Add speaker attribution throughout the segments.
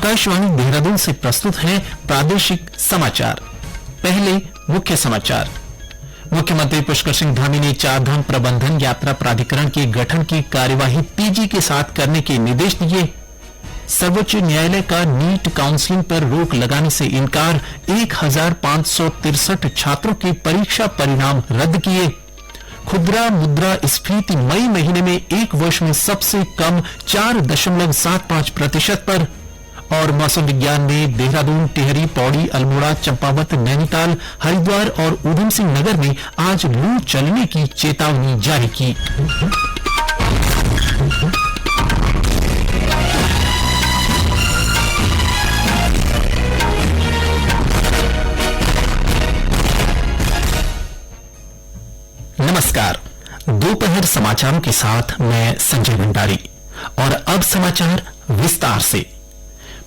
Speaker 1: आकाशवाणी देहरादून से प्रस्तुत है प्रादेशिक समाचार। पहले मुख्य समाचार। मुख्यमंत्री पुष्कर सिंह धामी ने चारधाम प्रबंधन यात्रा प्राधिकरण के गठन की कार्यवाही तेजी के साथ करने के निर्देश दिए। सर्वोच्च न्यायालय का नीट काउंसलिंग पर रोक लगाने से इनकार, 1563 छात्रों के परीक्षा परिणाम रद्द किए। खुदरा मुद्रास्फीति मई महीने में एक वर्ष में सबसे कम 4.75% पर। और मौसम विज्ञान ने देहरादून, टिहरी, पौड़ी, अल्मोड़ा, चंपावत, नैनीताल, हरिद्वार और ऊधम सिंह नगर में आज लू चलने की चेतावनी जारी की। नमस्कार, दोपहर समाचारों के साथ मैं संजय भंडारी। और अब समाचार विस्तार से।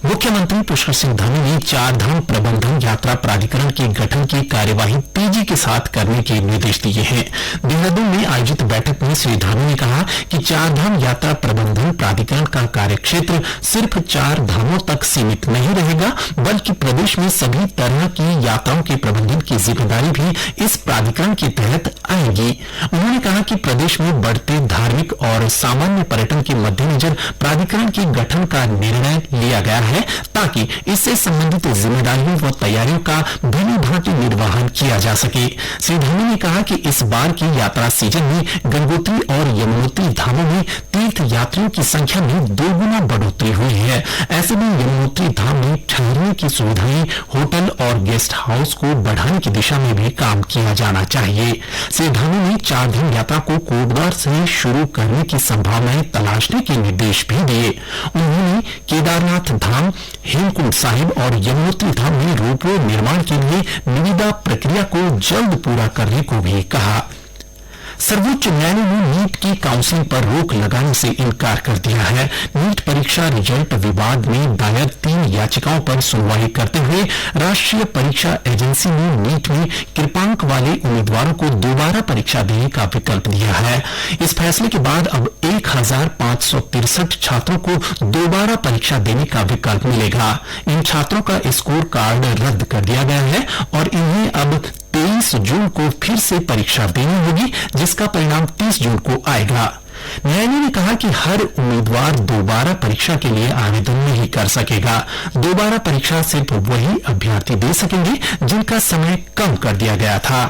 Speaker 1: मुख्यमंत्री पुष्कर सिंह धामी ने चारधाम प्रबंधन यात्रा प्राधिकरण के गठन की कार्यवाही तेजी के साथ करने के निर्देश दिए हैं। देहरादून में आयोजित बैठक में श्री धामी ने कहा कि चारधाम यात्रा प्रबंधन प्राधिकरण का कार्यक्षेत्र सिर्फ 4 धामों तक सीमित नहीं रहेगा, बल्कि प्रदेश में सभी तरह की यात्राओं के प्रबंधन की जिम्मेदारी भी इस प्राधिकरण के तहत आएगी। उन्होंने कहा कि प्रदेश में बढ़ते धार्मिक और सामान्य पर्यटन के मद्देनजर प्राधिकरण के गठन का निर्णय लिया गया है, ताकि इससे संबंधित जिम्मेदारियों व तैयारियों का भली भांति निर्वहन किया जा सके। श्री धामी ने कहा कि इस बार की यात्रा सीजन में गंगोत्री और यमुनोत्री धामों में तीर्थ यात्रियों की संख्या में 2 गुना बढ़ोतरी हुई है। ऐसे में यमुनोत्री धाम में ठहरने की सुविधाएं, होटल और गेस्ट हाउस को बढ़ाने की दिशा में भी काम किया जाना चाहिए। श्री धामी ने चारधाम यात्रा को कोटद्वार से शुरू करने की संभावनाएं तलाशने के निर्देश भी दिए। उन्होंने केदारनाथ धाम, हेमकुंड साहिब और यमुनोत्री धाम में रोपवे निर्माण के लिए निविदा प्रक्रिया को जल्द पूरा करने को भी कहा। सर्वोच्च न्यायालय ने नीट की काउंसलिंग पर रोक लगाने से इनकार कर दिया है। नीट परीक्षा रिजल्ट विवाद में दायर 3 याचिकाओं पर सुनवाई करते हुए राष्ट्रीय परीक्षा एजेंसी ने नीट में कृपांक वाले उम्मीदवारों को दोबारा परीक्षा देने का विकल्प दिया है। इस फैसले के बाद अब 1563 छात्रों को दोबारा परीक्षा देने का विकल्प मिलेगा। इन छात्रों का स्कोर कार्ड रद्द कर दिया गया है और इन्हें अब 23 जून को फिर से परीक्षा देनी होगी, जिसका परिणाम 30 जून को आएगा। न्यायालय ने कहा कि हर उम्मीदवार दोबारा परीक्षा के लिए आवेदन नहीं कर सकेगा। दोबारा परीक्षा सिर्फ वही अभ्यर्थी दे सकेंगे जिनका समय कम कर दिया गया था।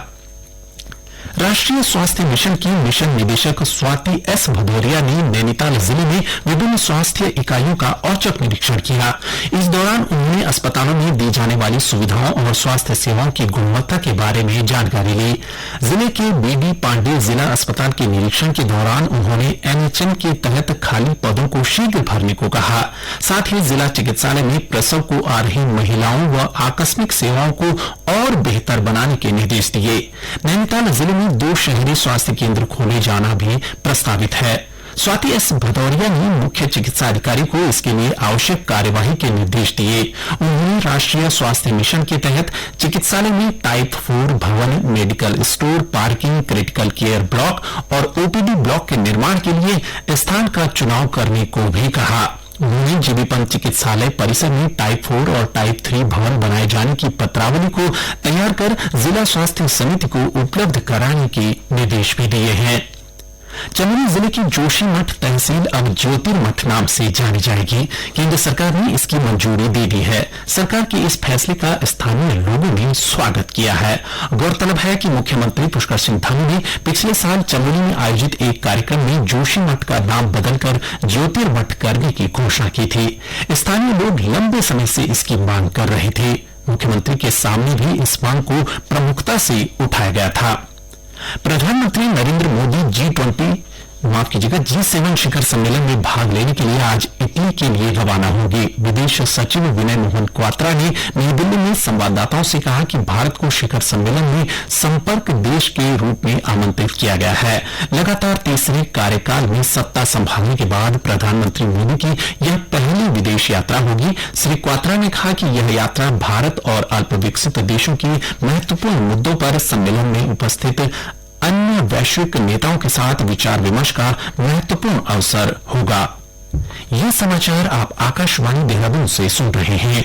Speaker 1: राष्ट्रीय स्वास्थ्य मिशन की मिशन निदेशक स्वाति एस भदौरिया ने नैनीताल जिले में विभिन्न स्वास्थ्य इकाइयों का औचक निरीक्षण किया। इस दौरान उन्होंने अस्पतालों में दी जाने वाली सुविधाओं और स्वास्थ्य सेवाओं की गुणवत्ता के बारे में जानकारी ली। जिले के बीडी पांडे जिला अस्पताल के निरीक्षण के दौरान उन्होंने एनएचएम के तहत खाली पदों को शीघ्र भरने को कहा। साथ ही जिला चिकित्सालय में प्रसव को आ रही महिलाओं व आकस्मिक सेवाओं को और बेहतर बनाने के निर्देश दिए। नैनीताल जिले में 2 शहरी स्वास्थ्य केंद्र खोले जाना भी प्रस्तावित है। स्वाति एस भदौरिया ने मुख्य चिकित्सा अधिकारी को इसके लिए आवश्यक कार्यवाही के निर्देश दिए। उन्होंने राष्ट्रीय स्वास्थ्य मिशन के तहत चिकित्सालय में टाइप 4 भवन, medical store, parking, critical care block और ओपीडी ब्लॉक के निर्माण के लिए स्थान का चुनाव करने को भी कहा। उन्होंने जीबी पंत चिकित्सालय परिसर में टाइप 4 और टाइप 3 भवन बनाए जाने की पत्रावली को तैयार कर जिला स्वास्थ्य समिति को उपलब्ध कराने के निर्देश भी दिए हैं। चमोली जिले की जोशीमठ तहसील अब ज्योतिर्मठ नाम से जानी जाएगी। केंद्र सरकार ने इसकी मंजूरी दे दी है। सरकार के इस फैसले का स्थानीय लोगों ने स्वागत किया है। गौरतलब है कि मुख्यमंत्री पुष्कर सिंह धामी ने पिछले साल चमोली में आयोजित एक कार्यक्रम में जोशीमठ का नाम बदलकर ज्योतिर्मठ करने की घोषणा की थी। स्थानीय लोग लंबे समय से इसकी मांग कर रहे थे। मुख्यमंत्री के सामने भी इस मांग को प्रमुखता से उठाया गया था। प्रधानमंत्री नरेंद्र मोदी G7 शिखर सम्मेलन में भाग लेने के लिए आज इटली के लिए रवाना होंगे। विदेश सचिव विनय मोहन क्वात्रा ने नई दिल्ली में संवाददाताओं से कहा कि भारत को शिखर सम्मेलन में संपर्क देश के रूप में आमंत्रित किया गया है। लगातार तीसरे कार्यकाल में सत्ता संभालने के बाद प्रधानमंत्री मोदी की यह पहली विदेश यात्रा होगी। श्री क्वात्रा ने कहा कि यह यात्रा भारत और अल्प विकसित देशों के महत्वपूर्ण मुद्दों पर सम्मेलन में उपस्थित अन्य वैश्विक नेताओं के साथ विचार विमर्श का महत्वपूर्ण अवसर होगा। ये समाचार आप आकाशवाणी देहरादून से सुन रहे हैं।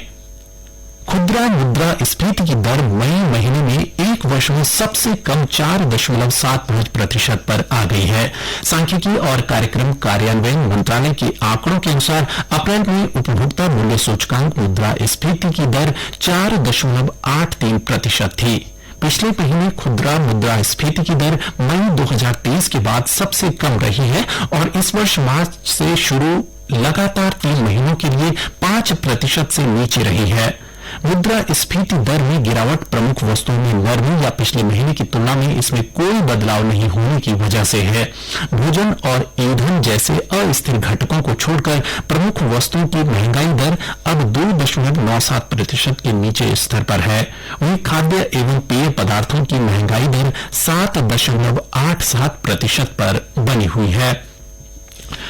Speaker 1: खुदरा मुद्रास्फीति की दर मई महीने में एक वर्ष में सबसे कम 4.75% पर आ गई है। सांख्यिकी और कार्यक्रम कार्यान्वयन मंत्रालय के आंकड़ों के अनुसार अप्रैल में उपभोक्ता मूल्य सूचकांक मुद्रास्फीति की दर 4.83% थी। पिछले महीने खुदरा मुद्रास्फीति की दर मई 2023 के बाद सबसे कम रही है और इस वर्ष मार्च से शुरू लगातार 3 महीनों के लिए 5% से नीचे रही है। मुद्रास्फीति दर में गिरावट प्रमुख वस्तुओं में नरमी या पिछले महीने की तुलना में इसमें कोई बदलाव नहीं होने की वजह से है। भोजन और ईंधन जैसे अस्थिर घटकों को छोड़कर प्रमुख वस्तुओं की महंगाई दर अब 2.97% के नीचे स्तर पर है। वहीं खाद्य एवं पेय पदार्थों की महंगाई दर 7.87% पर बनी हुई है।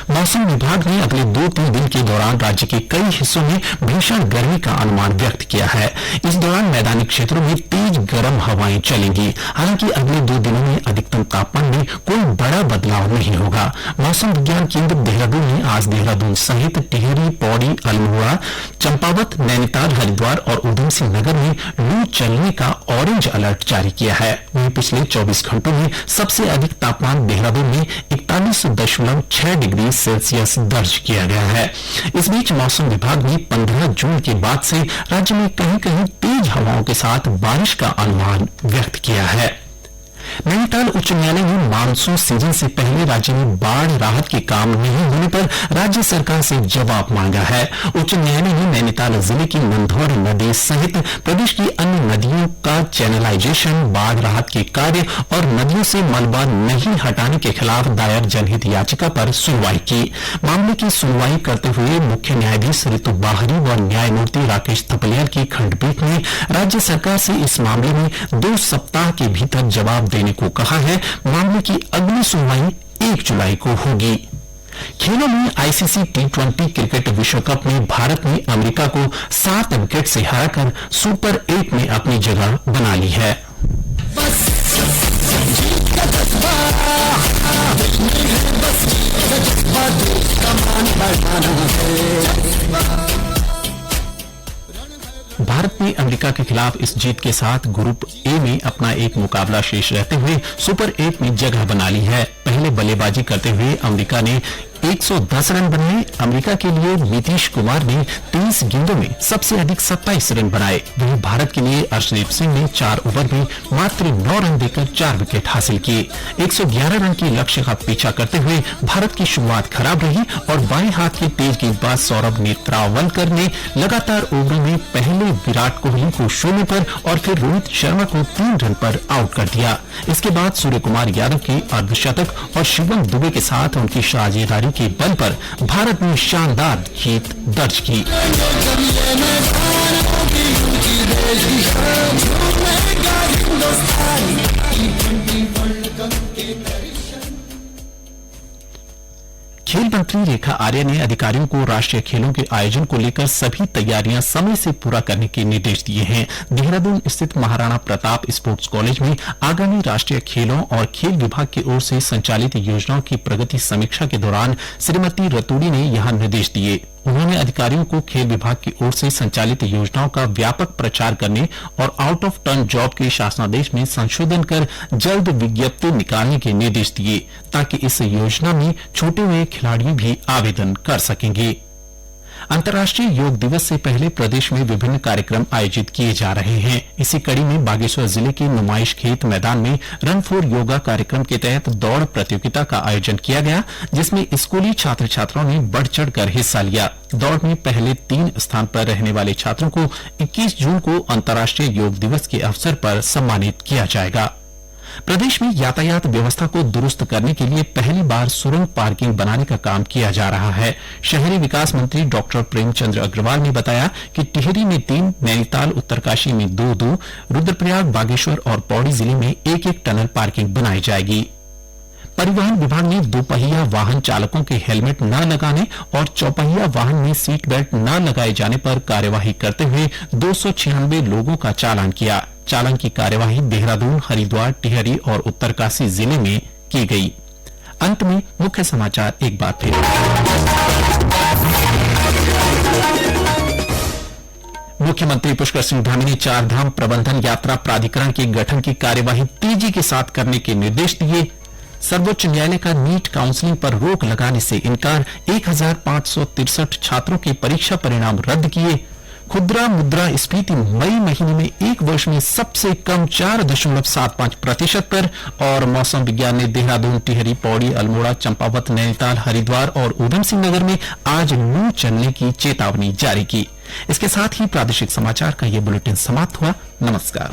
Speaker 1: मौसम विभाग ने अगले 2-3 दिन के दौरान राज्य के कई हिस्सों में भीषण गर्मी का अनुमान व्यक्त किया है। इस दौरान मैदानी क्षेत्रों में तेज गर्म हवाएं चलेंगी। हालांकि अगले 2 दिनों में अधिकतम तापमान में कोई बड़ा बदलाव नहीं होगा। मौसम विज्ञान केंद्र देहरादून ने आज देहरादून सहित टिहरी, पौड़ी, अल्मोड़ा, चंपावत, नैनीताल, हरिद्वार और उधम सिंह नगर में लू चलने का ऑरेंज अलर्ट जारी किया है। वहीं पिछले 24 घंटों में सबसे अधिक तापमान देहरादून में 41.6 डिग्री सेल्सियस दर्ज किया गया है। इस बीच मौसम विभाग ने 15 जून के बाद से राज्य में कहीं कहीं तेज हवाओं के साथ बारिश का अनुमान व्यक्त किया है। नैनीताल उच्च न्यायालय ने मानसून सीजन से पहले राज्य में बाढ़ राहत के काम नहीं होने पर राज्य सरकार से जवाब मांगा है। उच्च न्यायालय ने नैनीताल जिले की नंधौर नदी सहित प्रदेश की अन्य नदियों का चैनलाइजेशन, बाढ़ राहत के कार्य और नदियों से मलबा नहीं हटाने के खिलाफ दायर जनहित याचिका पर सुनवाई की। मामले की सुनवाई करते हुए मुख्य न्यायाधीश ऋतु बाहरी व न्यायमूर्ति राकेश थपलियाल की खंडपीठ ने राज्य सरकार से इस मामले में 2 सप्ताह के भीतर जवाब देने को कहा है। मामले की अगली सुनवाई 1 जुलाई को होगी। खेलों में आईसीसी T20 क्रिकेट विश्व कप में भारत ने अमेरिका को 7 विकेट से हराकर सुपर 8 में अपनी जगह बना ली है। भारत ने अमेरिका के खिलाफ इस जीत के साथ ग्रुप ए में अपना एक मुकाबला शेष रहते हुए सुपर 8 में जगह बना ली है। पहले बल्लेबाजी करते हुए अमेरिका ने 110 रन बनाए। अमेरिका के लिए नीतीश कुमार ने 30 गेंदों में सबसे अधिक 27 रन बनाए। वहीं भारत के लिए अर्शदीप सिंह ने 4 ओवर में मात्र 9 रन देकर 4 विकेट हासिल किए। 111 रन की लक्ष्य का पीछा करते हुए भारत की शुरुआत खराब रही और बाएं हाथ के तेज गेंदबाज सौरभ नेत्रावलकर ने लगातार ओवरों में पहले विराट कोहली को 0 पर और फिर रोहित शर्मा को 3 रन पर आउट कर दिया। इसके बाद सूर्य कुमार यादव के अर्धशतक और शिवम दुबे के साथ उनकी साझेदारी के बल पर भारत ने शानदार जीत दर्ज की। खेल मंत्री रेखा आर्य ने अधिकारियों को राष्ट्रीय खेलों के आयोजन को लेकर सभी तैयारियां समय से पूरा करने के निर्देश दिए हैं। देहरादून स्थित महाराणा प्रताप स्पोर्ट्स कॉलेज में आगामी राष्ट्रीय खेलों और खेल विभाग की ओर से संचालित योजनाओं की प्रगति समीक्षा के दौरान श्रीमती रतूड़ी ने यह निर्देश दिए। उन्होंने अधिकारियों को खेल विभाग की ओर से संचालित योजनाओं का व्यापक प्रचार करने और आउट ऑफ टर्न जॉब के शासनादेश में संशोधन कर जल्द विज्ञप्ति निकालने के निर्देश दिए ताकि इस योजना में छूटे हुए खिलाड़ी भी आवेदन कर सकेंगे। अंतर्राष्ट्रीय योग दिवस से पहले प्रदेश में विभिन्न कार्यक्रम आयोजित किए जा रहे हैं। इसी कड़ी में बागेश्वर जिले के नुमाइश खेत मैदान में रन फॉर योगा कार्यक्रम के तहत दौड़ प्रतियोगिता का आयोजन किया गया, जिसमें स्कूली छात्र छात्राओं ने बढ़ चढ़कर हिस्सा लिया। दौड़ में पहले 3 स्थान पर रहने वाले छात्रों को 21 जून को अंतर्राष्ट्रीय योग दिवस के अवसर पर सम्मानित किया जाएगा। प्रदेश में यातायात व्यवस्था को दुरुस्त करने के लिए पहली बार सुरंग पार्किंग बनाने का काम किया जा रहा है। शहरी विकास मंत्री डॉक्टर प्रेमचंद्र अग्रवाल ने बताया कि टिहरी में 3, नैनीताल उत्तरकाशी में 2-2, रुद्रप्रयाग, बागेश्वर और पौड़ी जिले में 1-1 टनल पार्किंग बनाई जाएगी। परिवहन विभाग ने 2 पहिया वाहन चालकों के हेलमेट न लगाने और चौपहिया वाहन में सीट बेल्ट न लगाए जाने पर कार्यवाही करते हुए 296 लोगों का चालान किया। चालान की कार्यवाही देहरादून, हरिद्वार, टिहरी और उत्तरकाशी जिले में की गई। अंत में मुख्य समाचार एक बार फिर। मुख्यमंत्री पुष्कर सिंह धामी ने चारधाम प्रबंधन यात्रा प्राधिकरण के गठन की कार्यवाही तेजी के साथ करने के निर्देश दिए। सर्वोच्च न्यायालय का नीट काउंसलिंग पर रोक लगाने से इनकार, 1563 छात्रों के परीक्षा परिणाम रद्द किए। खुदरा मुद्रास्फीति मई महीने में एक वर्ष में सबसे कम 4.75% पर। और मौसम विज्ञान ने देहरादून, टिहरी, पौड़ी, अल्मोड़ा, चंपावत, नैनीताल, हरिद्वार और ऊधम सिंह नगर में आज लू चलने की चेतावनी जारी की। इसके साथ ही प्रादेशिक समाचार का ये बुलेटिन समाप्त हुआ। नमस्कार।